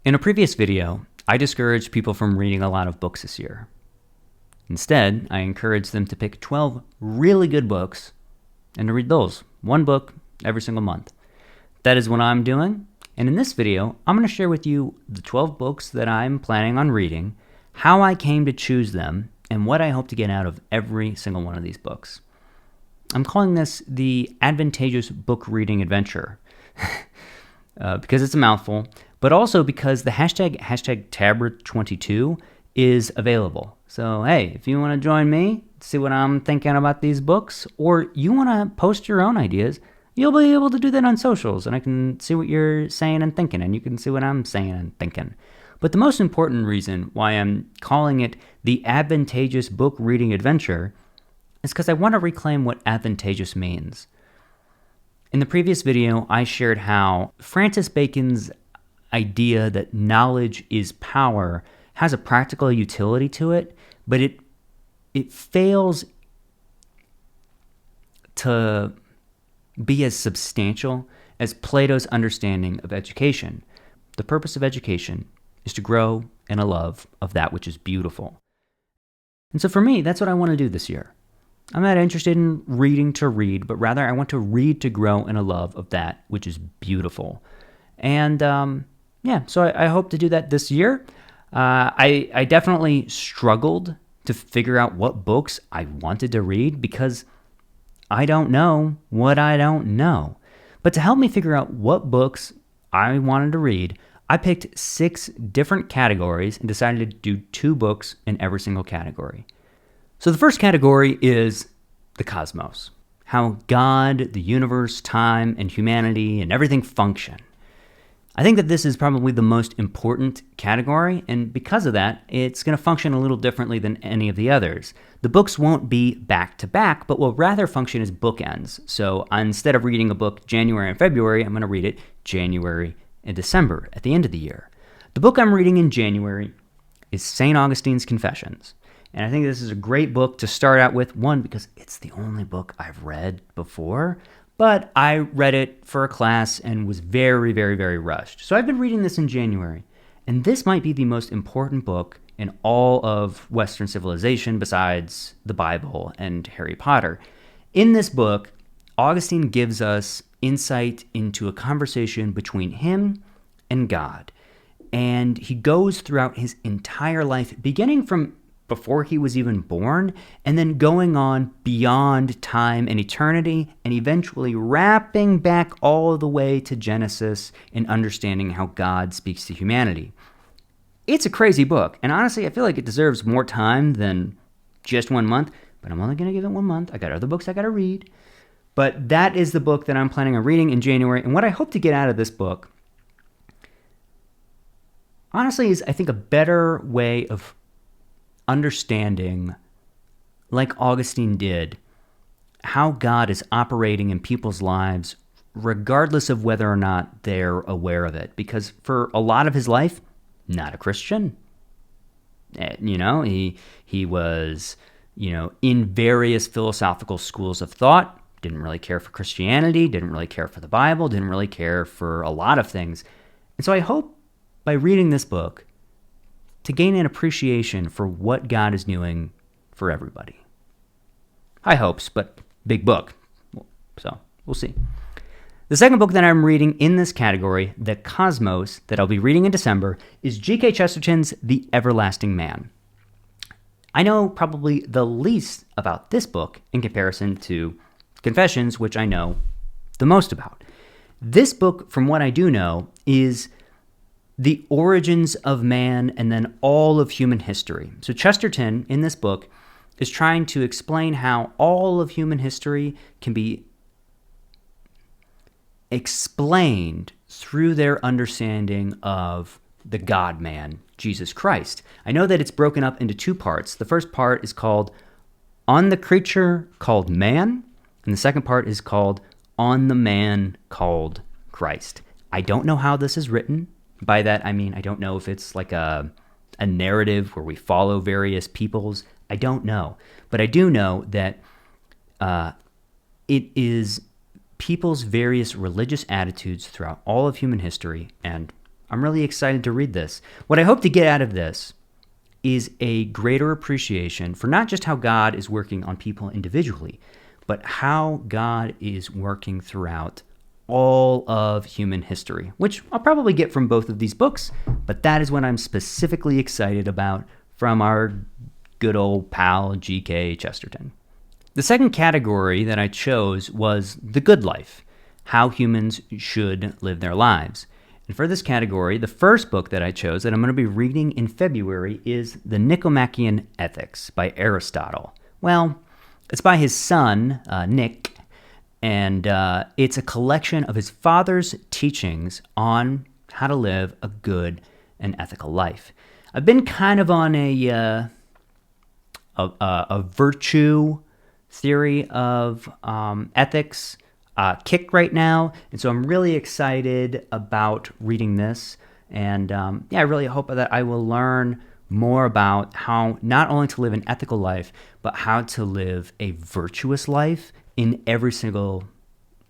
In a previous video, I discouraged people from reading a lot of books this year. Instead, I encouraged them to pick 12 really good books and to read those, one book every single month. That is what I'm doing, and in this video, I'm going to share with you the 12 books that I'm planning on reading, how I came to choose them, and what I hope to get out of every single one of these books. I'm calling this the Advantageous Book Reading Adventure because it's a mouthful, but also because the hashtag TABRA22 is available. So, hey, if you want to join me, see what I'm thinking about these books, or you want to post your own ideas, you'll be able to do that on socials, and I can see what you're saying and thinking, and you can see what I'm saying and thinking. But the most important reason why I'm calling it the Advantageous Book Reading Adventure is because I want to reclaim what advantageous means. In the previous video, I shared how Francis Bacon's idea that knowledge is power has a practical utility to it, but it fails to be as substantial as Plato's understanding of education. The purpose of education is to grow in a love of that which is beautiful. And so for me, that's what I want to do this year. I'm not interested in reading to read, but rather I want to read to grow in a love of that which is beautiful. And so I hope to do that this year. I definitely struggled to figure out what books I wanted to read because I don't know what I don't know. But to help me figure out what books I wanted to read, I picked 6 different categories and decided to do 2 books in every single category. So the first category is the cosmos, how God, the universe, time, and humanity, and everything function. I think that this is probably the most important category, and because of that, it's going to function a little differently than any of the others. The books won't be back-to-back, but will rather function as bookends. So instead of reading a book January and February, I'm going to read it January and December at the end of the year. The book I'm reading in January is St. Augustine's Confessions. And I think this is a great book to start out with, one, because it's the only book I've read before, but I read it for a class and was very, very, very rushed. So I've been reading this in January, and this might be the most important book in all of Western civilization besides the Bible and Harry Potter. In this book, Augustine gives us insight into a conversation between him and God, and he goes throughout his entire life, beginning from before he was even born, and then going on beyond time and eternity, and eventually wrapping back all the way to Genesis and understanding how God speaks to humanity. It's a crazy book, and honestly, I feel like it deserves more time than just 1 month, but I'm only going to give it 1 month. I got other books I got to read, but that is the book that I'm planning on reading in January, and what I hope to get out of this book, honestly, is I think a better way of understanding, like Augustine did, how God is operating in people's lives regardless of whether or not they're aware of it. Because for a lot of his life, not a Christian. He was, in various philosophical schools of thought, didn't really care for Christianity, didn't really care for the Bible, didn't really care for a lot of things. And so I hope by reading this book to gain an appreciation for what God is doing for everybody. High hopes, but big book. So we'll see. The second book that I'm reading in this category, The Cosmos, that I'll be reading in December, is G.K. Chesterton's The Everlasting Man. I know probably the least about this book in comparison to Confessions, which I know the most about. This book, from what I do know, is the origins of man and then all of human history. So Chesterton, in this book, is trying to explain how all of human history can be explained through their understanding of the God-man, Jesus Christ. I know that it's broken up into 2 parts. The first part is called On the Creature Called Man, and the second part is called On the Man Called Christ. I don't know how this is written. By that, I mean, I don't know if it's like a narrative where we follow various peoples. I don't know. But I do know that it is people's various religious attitudes throughout all of human history and I'm really excited to read this. What I hope to get out of this is a greater appreciation for not just how God is working on people individually, but how God is working throughout all of human history, which I'll probably get from both of these books, but that is what I'm specifically excited about from our good old pal G.K. Chesterton. The second category that I chose was the good life, how humans should live their lives. And for this category, the first book that I chose that I'm going to be reading in February is The Nicomachean Ethics by Aristotle. Well, it's by his son, Nick, and it's a collection of his father's teachings on how to live a good and ethical life. I've been kind of on a virtue theory of ethics kick right now, and so I'm really excited about reading this. And I really hope that I will learn more about how not only to live an ethical life, but how to live a virtuous life in every single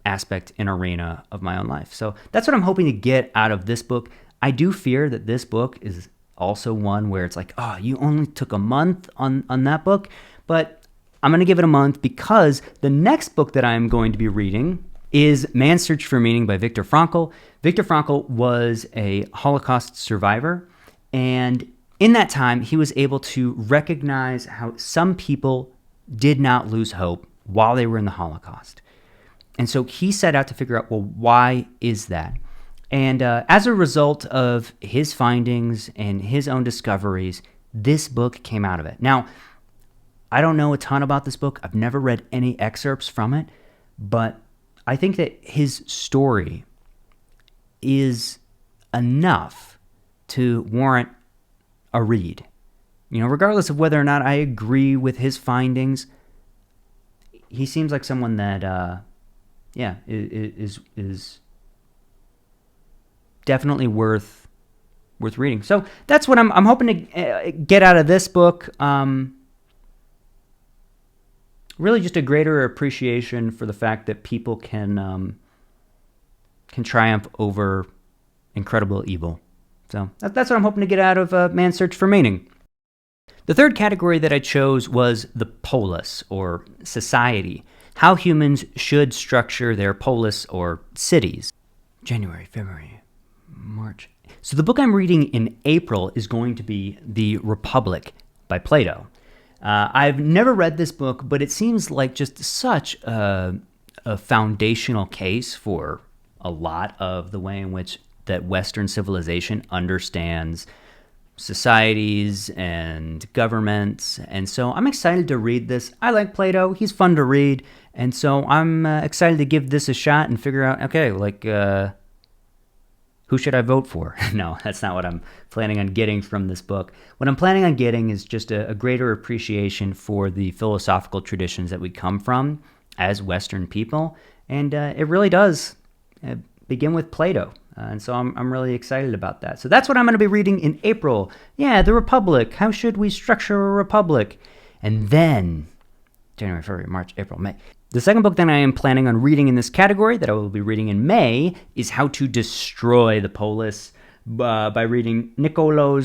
aspect and arena of my own life. So that's what I'm hoping to get out of this book. I do fear that this book is also one where it's like, oh, you only took a month on that book, but I'm going to give it a month because the next book that I'm going to be reading is Man's Search for Meaning by Viktor Frankl. Viktor Frankl was a Holocaust survivor, and in that time, he was able to recognize how some people did not lose hope while they were in the Holocaust. And so he set out to figure out, well, why is that? And as a result of his findings and his own discoveries, this book came out of it. Now, I don't know a ton about this book. I've never read any excerpts from it, but I think that his story is enough to warrant a read. You know, regardless of whether or not I agree with his findings, he seems like someone that, is definitely worth reading. So that's what I'm hoping to get out of this book. Really, just a greater appreciation for the fact that people can triumph over incredible evil. So that's what I'm hoping to get out of Man's Search for Meaning. The third category that I chose was the polis, or society, how humans should structure their polis, or cities. January, February, March. So the book I'm reading in April is going to be The Republic by Plato. I've never read this book, but it seems like just such a foundational case for a lot of the way in which that Western civilization understands societies and governments. And so I'm excited to read this. I like Plato. He's fun to read. And so I'm excited to give this a shot and figure out, okay, like, who should I vote for? No, that's not what I'm planning on getting from this book. What I'm planning on getting is just a greater appreciation for the philosophical traditions that we come from as Western people. And it really does begin with Plato. And so I'm really excited about that. So that's what I'm going to be reading in April. Yeah, The Republic. How should we structure a republic? And then January, February, March, April, May. The second book that I am planning on reading in this category that I will be reading in May is How to Destroy the Polis by reading Niccolo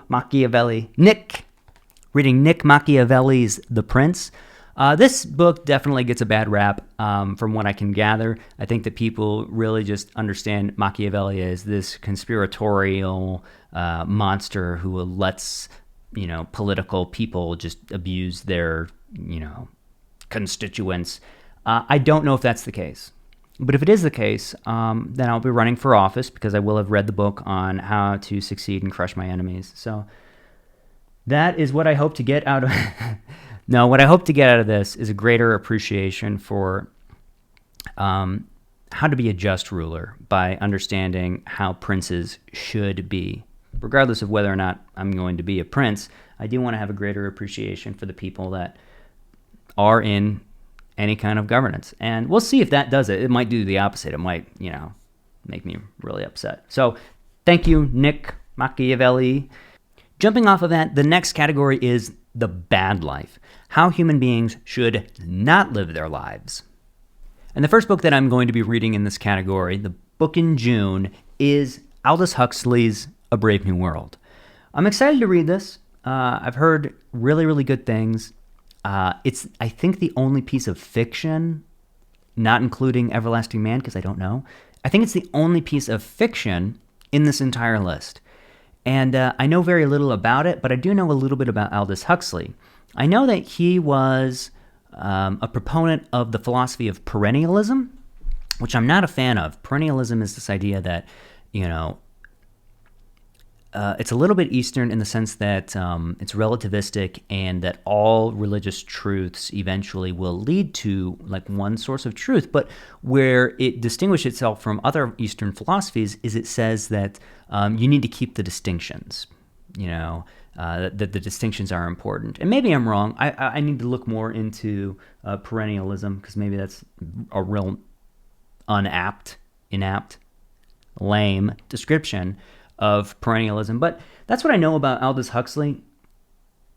Machiavelli. Reading Nick Machiavelli's The Prince. This book definitely gets a bad rap from what I can gather. I think that people really just understand Machiavelli as this conspiratorial monster who lets, political people just abuse their, constituents. I don't know if that's the case. But if it is the case, then I'll be running for office because I will have read the book on how to succeed and crush my enemies. So that is what I hope to get out of No, what I hope to get out of this is a greater appreciation for how to be a just ruler by understanding how princes should be. Regardless of whether or not I'm going to be a prince, I do want to have a greater appreciation for the people that are in any kind of governance. And we'll see if that does it. It might do the opposite. It might, make me really upset. So thank you, Nick Machiavelli. Jumping off of that, the next category is the bad life, how human beings should not live their lives. And the first book that I'm going to be reading in this category, the book in June is Aldous Huxley's A Brave New World. I'm excited to read this. I've heard really, really good things. It's, I think, the only piece of fiction, not including Everlasting Man, because I don't know. I think it's the only piece of fiction in this entire list. And I know very little about it, but I do know a little bit about Aldous Huxley. I know that he was a proponent of the philosophy of perennialism, which I'm not a fan of. Perennialism is this idea that, it's a little bit Eastern in the sense that it's relativistic and that all religious truths eventually will lead to like one source of truth. But where it distinguishes itself from other Eastern philosophies is it says that you need to keep the distinctions, that the distinctions are important. And maybe I'm wrong. I need to look more into perennialism because maybe that's a real inapt, lame description of perennialism. But that's what I know about Aldous Huxley,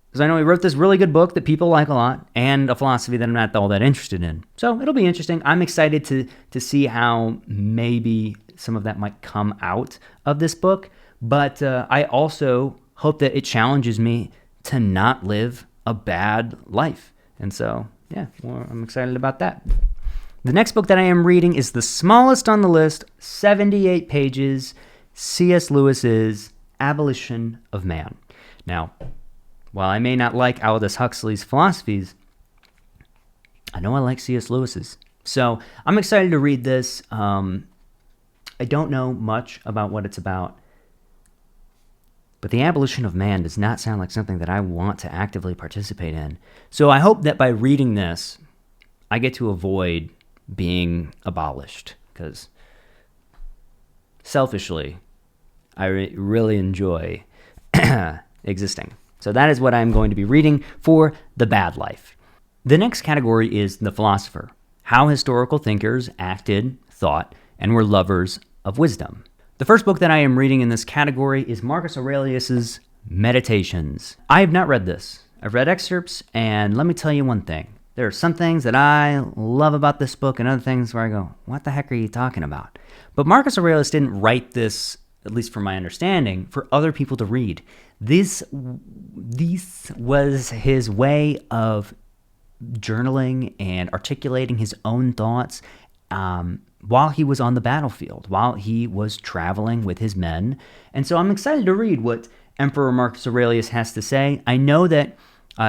because I know he wrote this really good book that people like a lot and a philosophy that I'm not all that interested in. So it'll be interesting. I'm excited to see how maybe some of that might come out of this book. But I also hope that it challenges me to not live a bad life. And so, yeah, well, I'm excited about that. The next book that I am reading is the smallest on the list, 78 pages, C.S. Lewis's Abolition of Man. Now, while I may not like Aldous Huxley's philosophies, I know I like C.S. Lewis's. So I'm excited to read this. I don't know much about what it's about, but the abolition of man does not sound like something that I want to actively participate in. So I hope that by reading this, I get to avoid being abolished, because selfishly, I really enjoy existing. So that is what I'm going to be reading for the bad life. The next category is the philosopher, how historical thinkers acted, thought, and were lovers of wisdom. The first book that I am reading in this category is Marcus Aurelius's Meditations. I have not read this. I've read excerpts, and let me tell you one thing. There are some things that I love about this book and other things where I go, what the heck are you talking about? But Marcus Aurelius didn't write this, at least from my understanding, for other people to read. This was his way of journaling and articulating his own thoughts while he was on the battlefield, while he was traveling with his men. And so I'm excited to read what Emperor Marcus Aurelius has to say. I know that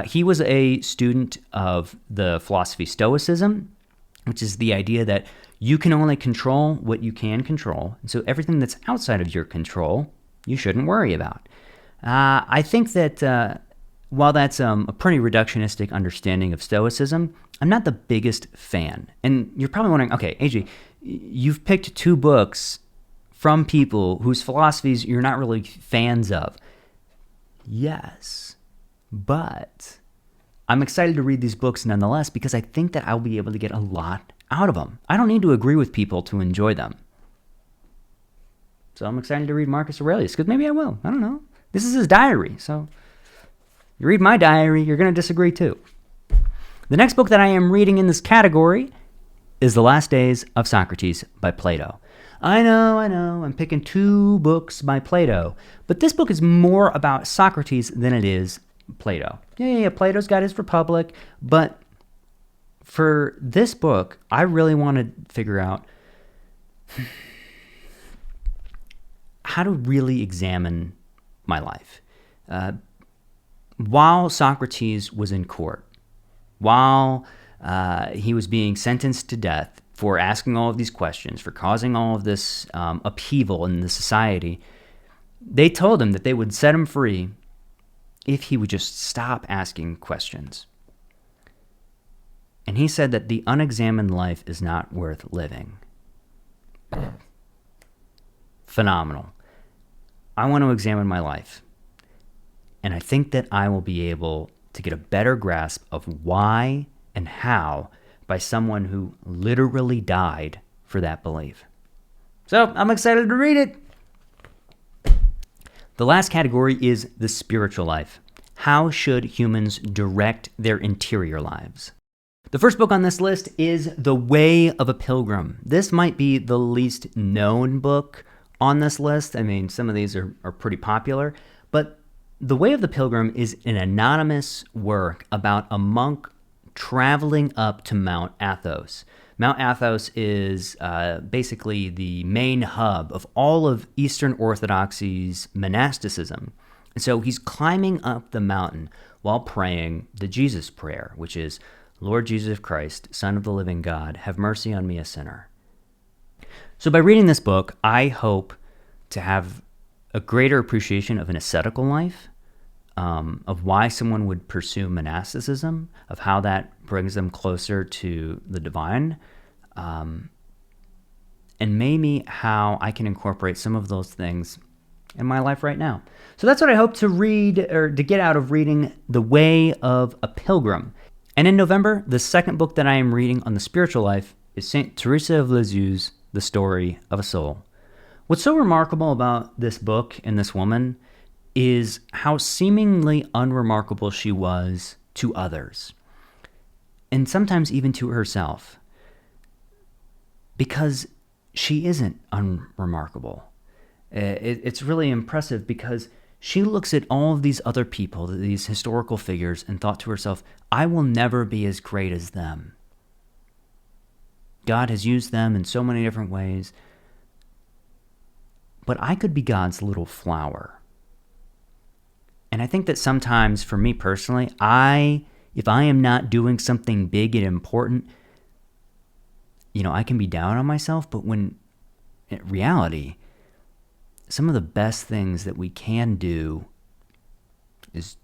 he was a student of the philosophy Stoicism, which is the idea that you can only control what you can control. And so everything that's outside of your control, you shouldn't worry about. I think that while that's a pretty reductionistic understanding of Stoicism, I'm not the biggest fan. And you're probably wondering, okay, AJ, you've picked two books from people whose philosophies you're not really fans of. Yes, but I'm excited to read these books nonetheless because I think that I'll be able to get a lot out of them. I don't need to agree with people to enjoy them. So I'm excited to read Marcus Aurelius, because maybe I will. I don't know. This is his diary, so you read my diary, you're going to disagree too. The next book that I am reading in this category is The Last Days of Socrates by Plato. I know, I'm picking two books by Plato, but this book is more about Socrates than it is Plato. Yeah, Plato's got his Republic, but for this book, I really want to figure out how to really examine my life. While Socrates was in court, while he was being sentenced to death for asking all of these questions, for causing all of this upheaval in the society, they told him that they would set him free if he would just stop asking questions. And he said that the unexamined life is not worth living. Phenomenal. I want to examine my life. And I think that I will be able to get a better grasp of why and how by someone who literally died for that belief. So I'm excited to read it. The last category is the spiritual life. How should humans direct their interior lives? The first book on this list is The Way of a Pilgrim. This might be the least known book on this list. I mean, some of these are pretty popular, but The Way of the Pilgrim is an anonymous work about a monk traveling up to Mount Athos. Mount Athos is basically the main hub of all of Eastern Orthodoxy's monasticism. And so he's climbing up the mountain while praying the Jesus prayer, which is, Lord Jesus Christ, Son of the living God, have mercy on me, a sinner. So by reading this book, I hope to have a greater appreciation of an ascetical life, of why someone would pursue monasticism, of how that brings them closer to the divine, and maybe how I can incorporate some of those things in my life right now. So that's what I hope to read, or to get out of reading The Way of a Pilgrim. And in November, the second book that I am reading on the spiritual life is St. Teresa of Lisieux's The Story of a Soul. What's so remarkable about this book and this woman is how seemingly unremarkable she was to others, and sometimes even to herself, because she isn't unremarkable. It's really impressive because she looks at all of these other people, these historical figures, and thought to herself, I will never be as great as them. God has used them in so many different ways, but I could be God's little flower. And I think that sometimes, for me personally, if I am not doing something big and important, I can be down on myself, but when in reality, some of the best things that we can do is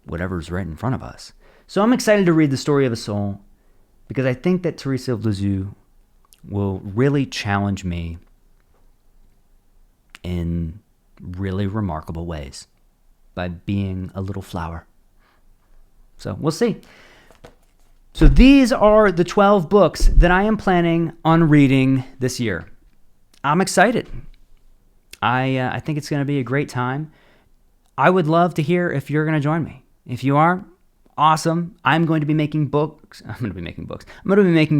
whatever's right in front of us. So I'm excited to read The Story of a Soul because I think that Teresa of Lisieux will really challenge me in really remarkable ways by being a little flower. So we'll see. So these are the 12 books that I am planning on reading this year. I'm excited. I think it's going to be a great time. I would love to hear if you're going to join me. If you are, awesome. I'm going to be making books. I'm going to be making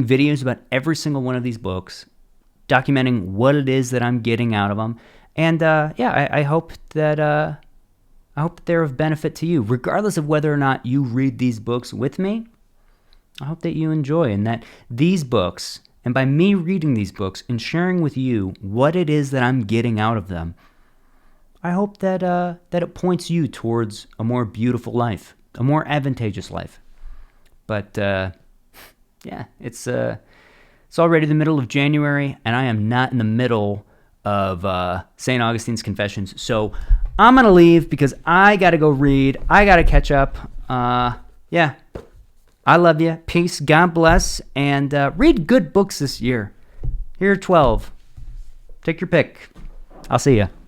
videos about every single one of these books, documenting what it is that I'm getting out of them. And I hope that they're of benefit to you, regardless of whether or not you read these books with me. I hope that you enjoy, and that these books, and by me reading these books and sharing with you what it is that I'm getting out of them, I hope that it points you towards a more beautiful life, a more advantageous life. But it's already the middle of January, and I am not in the middle of St. Augustine's Confessions. So I'm going to leave because I got to go read. I got to catch up. I love you. Peace. God bless. And read good books this year. Here are 12. Take your pick. I'll see you.